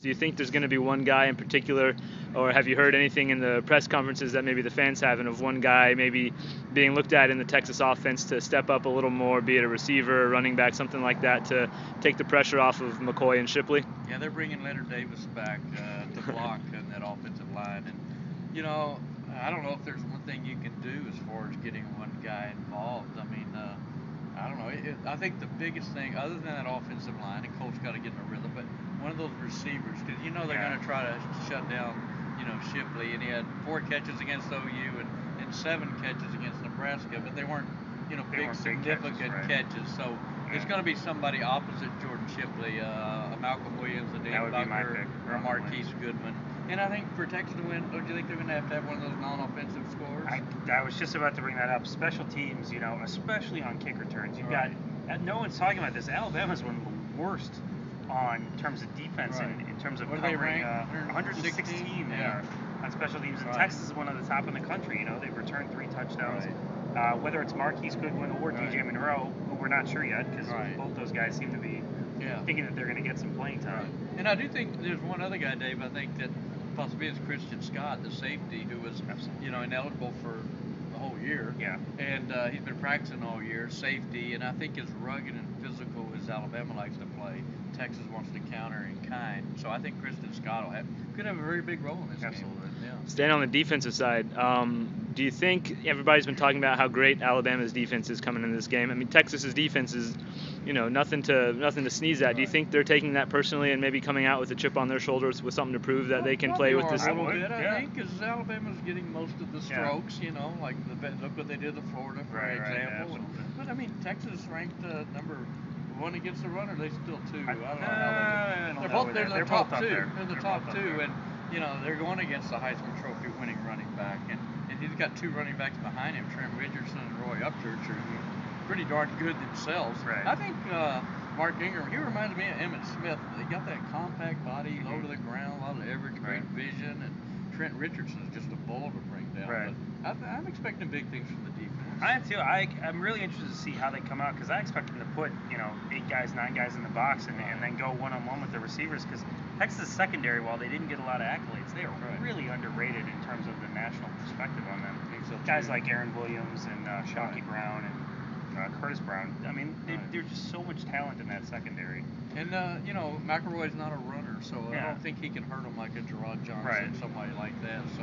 Do you think there's going to be one guy in particular, or have you heard anything in the press conferences that maybe the fans haven't of one guy maybe being looked at in the Texas offense to step up a little more, be it a receiver, a running back, something like that, to take the pressure off of McCoy and Shipley? Yeah, they're bringing Leonard Davis back to block in that offensive line. And, you know, I don't know if there's one thing you can do as far as getting one guy involved. I mean, I don't know. I think the biggest thing, other than that offensive line, and Colt's got to get in a rhythm, but one of those receivers, because you know they're going to try to shut down, Shipley, and he had 4 catches against OU and 7 catches against Nebraska, but they weren't, big significant catches. So it's going to be somebody opposite Jordan Shipley, a Malcolm Williams, a Dan Buckner, or Marquise Goodman. And I think for Texas to win, don't you think they're going to have one of those non-offensive scores? I was just about to bring that up. Special teams, especially on kick returns. You've got, no one's talking about this, Alabama's one of the worst in terms of defense and in terms of covering 116 on special teams. And Texas is one of the top in the country. They've returned 3 touchdowns. Whether it's Marquise Goodwin or DJ Monroe, who we're not sure yet, because both those guys seem to be thinking that they're going to get some playing time. And I do think there's one other guy, Dave, I think that possibly is Christian Scott, the safety, who was ineligible for the whole year. Yeah. And he's been practicing all year, safety, and I think as rugged and physical as Alabama likes to play, Texas wants to counter in kind. So I think Christian Scott could have a very big role in this game. Yeah. Staying on the defensive side, do you think everybody's been talking about how great Alabama's defense is coming into this game? I mean, Texas's defense is, nothing to sneeze at. Do you think they're taking that personally and maybe coming out with a chip on their shoulders with something to prove that they can play with this? A little bit, I think, because Alabama's getting most of the strokes. Like look what they did to Florida, for example. But I mean, Texas ranked number 1 against the runner. They still 2. I don't know how they're the top 2. They're the top 2, and they're going against the Heisman Trophy winning running back, and he's got 2 running backs behind him, Trent Richardson and Roy Upchurch, are pretty darn good themselves. Right. I think Mark Ingram, he reminds me of Emmitt Smith. They got that compact body, low to the ground, a lot of average, great vision, and Trent Richardson is just a bull to bring down. Right. But I'm expecting big things from the defense. I am too. I'm really interested to see how they come out, because I expect them to put 8 guys, 9 guys in the box and then go one-on-one with the receivers, because Texas secondary, while they didn't get a lot of accolades, they are really underrated in terms of the national perspective on them. Guys like Aaron Williams and Shockey Brown and Curtis Brown. I mean, they're just so much talent in that secondary. And McElroy's not a runner, so I don't think he can hurt him like a Gerard Johnson, somebody like that. So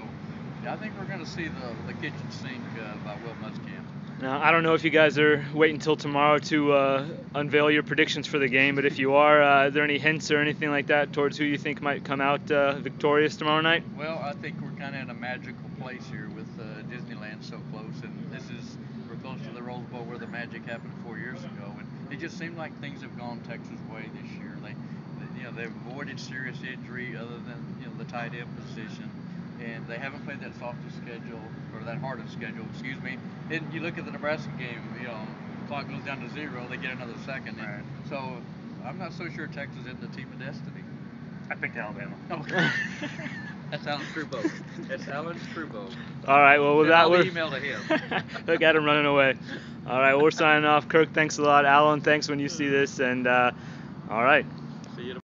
I think we're going to see the kitchen sink by Will Muschamp. Now, I don't know if you guys are waiting until tomorrow to unveil your predictions for the game, but if you are there any hints or anything like that towards who you think might come out victorious tomorrow night? Well, I think we're kind of in a magical place here with Disneyland so close, and we're close to the Rose Bowl where the magic happened 4 years ago, and it just seemed like things have gone Texas' way this year. They've avoided serious injury other than the tight end position. And they haven't played that softest schedule, or that hardest schedule, excuse me. And you look at the Nebraska game, clock goes down to 0, they get another second. Right. So I'm not so sure Texas is the team of destiny. I picked Alabama. Okay. That's Alan Trubo. That's Alan Trubo. All right, well, with that, we're email to him. Look at him running away. All right, well, we're signing off. Kirk, thanks a lot. Alan, thanks when you see this. And all right. See you tomorrow.